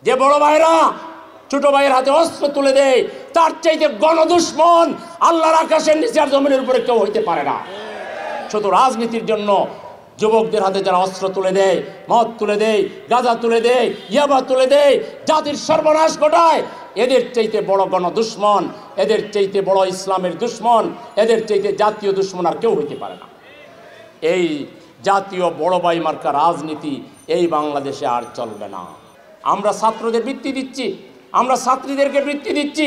যে বড় ভাইরা ছোট ভাইয়ের হাতে অস্ত্র তুলে দেয়, তার চাইতে গণদুশমন আল্লাহর আকাশের নিচে আর জমিনের উপরে কেউ হইতে পারে না। শুধু রাজনীতির জন্য যুবকদের হাতে যারা অস্ত্র তুলে দেয়, মদ তুলে দেয়, গাঁজা তুলে দেয়, ইয়াবা তুলে দেয়, জাতির সর্বনাশ ঘটায়, এদের চাইতে বড় গণদুশমন, এদের চাইতে বড় ইসলামের দুশমন, এদের চাইতে জাতীয় দুশমন আর কেউ হইতে পারে না। এই জাতীয় বড় ভাই মার্কা রাজনীতি এই বাংলাদেশে আর চলবে না। আমরা ছাত্রদের বৃত্তি দিচ্ছি, আমরা ছাত্রীদেরকে বৃত্তি দিচ্ছি,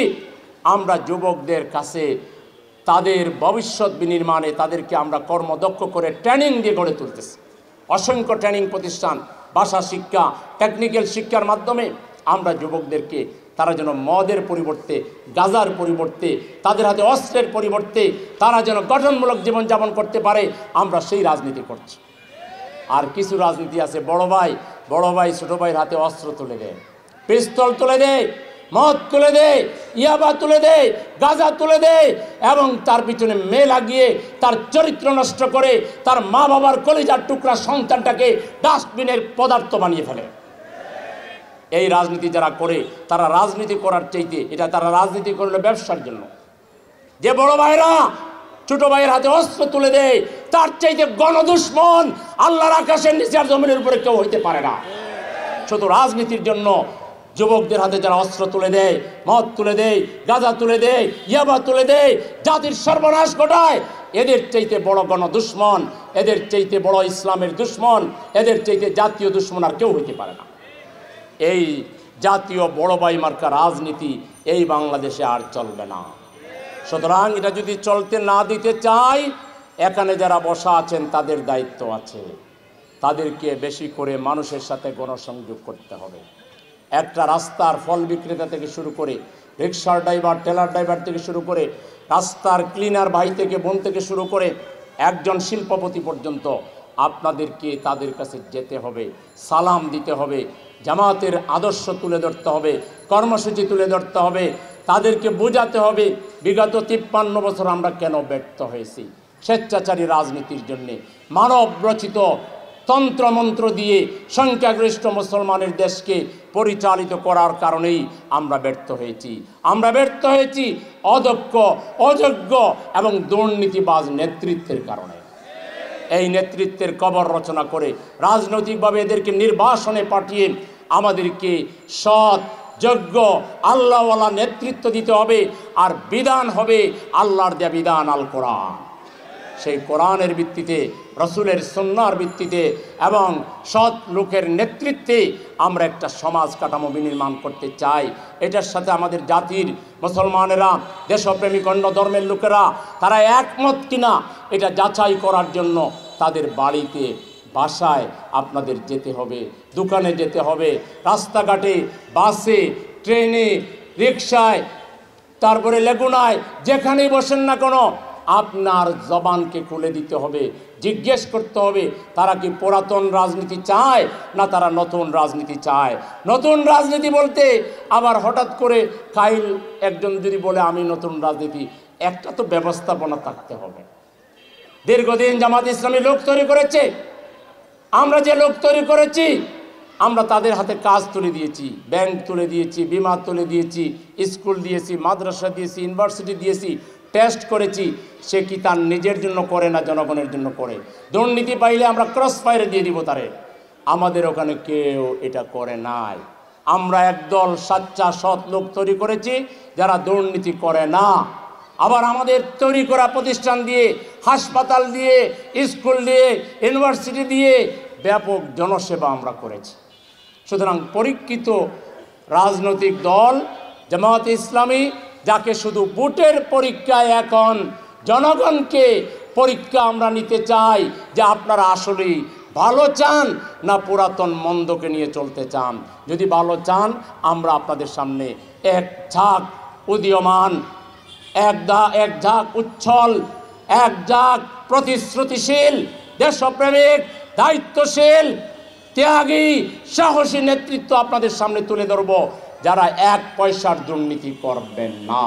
আমরা যুবকদের কাছে তাদের ভবিষ্যৎ বিনির্মাণে তাদেরকে আমরা কর্মদক্ষ করে ট্রেনিং দিয়ে গড়ে তুলতেছি। অসংখ্য ট্রেনিং প্রতিষ্ঠান, ভাষা শিক্ষা, টেকনিক্যাল শিক্ষার মাধ্যমে আমরা যুবকদেরকে তারা যেন মদের পরিবর্তে, গাঁজার পরিবর্তে, তাদের হাতে অস্ত্রের পরিবর্তে তারা যেন গঠনমূলক জীবনযাপন করতে পারে, আমরা সেই রাজনীতি করছি। আর কিছু রাজনীতি আছে, বড় ভাই ছোট ভাইয়ের হাতে অস্ত্র তুলে দেয়, পিস্তল তুলে দেয়, মদ তুলে দেয়, ইয়াবা তুলে দেয়, গাঁজা তুলে দেয়, এবং তার পিছনে মেয়ে লাগিয়ে তার চরিত্র নষ্ট করে তার মা বাবার কলিজার টুকরা সন্তানটাকে ডাস্টবিনের পদার্থ বানিয়ে ফেলে। এই রাজনীতি যারা করে তারা রাজনীতি করার চাইতে এটা তারা রাজনীতি করলে ব্যবসার জন্য। যে বড় ভাইরা ছোট ভাইয়ের হাতে অস্ত্র তুলে দেয়, তার চাইতে গণদুশমন আল্লাহর আকাশের নিচে আর জমিনের উপরে কেউ হইতে পারে না। শুধু রাজনীতির জন্য যুবকদের হাতে যারা অস্ত্র তুলে দেয়, মদ তুলে দেয়, গাঁজা তুলে দেয়, ইয়াবা তুলে দেয়, জাতির সর্বনাশ ঘটায়, এদের চাইতে বড় গণদুশমন, এদের চাইতে বড় ইসলামের দুশমন, এদের চাইতে জাতীয় দুশমন আর কেউ হইতে পারে না। এই জাতীয় বড় ভাই মার্কা রাজনীতি এই বাংলাদেশে আর চলবে না। সুতরাং এটা যদি চলতে না দিতে চাই, এখানে যারা বসা আছেন তাদের দায়িত্ব আছে, তাদেরকে বেশি করে মানুষের সাথে গণসংযোগ করতে হবে। একটা রাস্তার ফল বিক্রেতা থেকে শুরু করে, রিক্সার ড্রাইভার, টেলার ড্রাইভার থেকে শুরু করে, রাস্তার ক্লিনার ভাই থেকে বোন থেকে শুরু করে একজন শিল্পপতি পর্যন্ত আপনাদেরকে তাদের কাছে যেতে হবে, সালাম দিতে হবে, জামাতের আদর্শ তুলে ধরতে হবে, কর্মসূচি তুলে ধরতে হবে, তাদেরকে বোঝাতে হবে বিগত 53 বছর আমরা কেন ব্যর্থ হয়েছি। স্বেচ্ছাচারী রাজনীতির জন্যে, মানব রচিত তন্ত্রমন্ত্র দিয়ে সংখ্যাগরিষ্ঠ মুসলমানের দেশকে পরিচালিত করার কারণেই আমরা ব্যর্থ হয়েছি। আমরা ব্যর্থ হয়েছি অদক্ষ, অযোগ্য এবং দুর্নীতিবাজ নেতৃত্বের কারণে। এই নেতৃত্বের কবর রচনা করে রাজনৈতিকভাবে এদেরকে নির্বাসনে পাঠিয়ে আমাদেরকে সৎ, যোগ্য, আল্লাহওয়ালা নেতৃত্ব দিতে হবে। আর বিধান হবে আল্লাহর দেয়া বিধান, আল কোরআন। সেই কোরআনের ভিত্তিতে, রসুলের সুন্নাহর ভিত্তিতে এবং সৎ লোকের নেতৃত্বে আমরা একটা সমাজ কাঠামো বিনির্মাণ করতে চাই। এটার সাথে আমাদের জাতির মুসলমানেরা, দেশপ্রেমিক অন্য ধর্মের লোকেরা তারা একমত কিনা এটা যাচাই করার জন্য তাদের বাড়িতে, বাসায় আপনাদের যেতে হবে, দোকানে যেতে হবে, রাস্তাঘাটে, বাসে, ট্রেনে, রিকশায়, তারপরে লেগুনায়, যেখানেই বসেন না কেন আপনার জবানকে খুলে দিতে হবে, জিজ্ঞেস করতে হবে তারা কি পুরাতন রাজনীতি চায় না তারা নতুন রাজনীতি চায়। নতুন রাজনীতি বলতে আবার হঠাৎ করে কাইল একজন যদি বলে আমি নতুন রাজনীতি, একটা তো ব্যবস্থাপনা থাকতে হবে। দীর্ঘদিন জামাত ইসলামী লোক তৈরি করেছে, আমরা যে লোক তৈরি করেছি আমরা তাদের হাতে কাজ তুলে দিয়েছি, ব্যাংক তুলে দিয়েছি, বিমা তুলে দিয়েছি, স্কুল দিয়েছি, মাদ্রাসা দিয়েছি, ইউনিভার্সিটি দিয়েছি, টেস্ট করেছি। সে কি তার নিজের জন্য করে না জনগণের জন্য করে? দুর্নীতি পাইলে আমরা ক্রস ফায়ারে দিয়ে দিব তারে। আমাদের ওখানে কেউ এটা করে নাই। আমরা একদল সাচ্চা সৎ লোক তৈরি করেছি যারা দুর্নীতি করে না। আবার আমাদের তৈরি করা প্রতিষ্ঠান দিয়ে, হাসপাতাল দিয়ে, স্কুল দিয়ে, ইউনিভার্সিটি দিয়ে ব্যাপক জনসেবা আমরা করেছি। সুতরাং পরীক্ষিত রাজনৈতিক দল জামাত ইসলামী, যাকে শুধু ভোটের পরীক্ষায় এখন জনগণকে পরীক্ষা আমরা নিতে চাই যে আপনারা আসলেই ভালো চান না পুরাতন মন্দকে নিয়ে চলতে চান। যদি ভালো চান আমরা আপনাদের সামনে এক ঝাঁক উদীয়মান, এক ঝাঁক উচ্ছল, এক ঝাঁক প্রতিশ্রুতিশীল, দেশপ্রেমিক, দায়িত্বশীল, ত্যাগী, সাহসী নেতৃত্ব আপনাদের সামনে তুলে ধরব, যারা এক পয়সার দুর্নীতি করবেন না।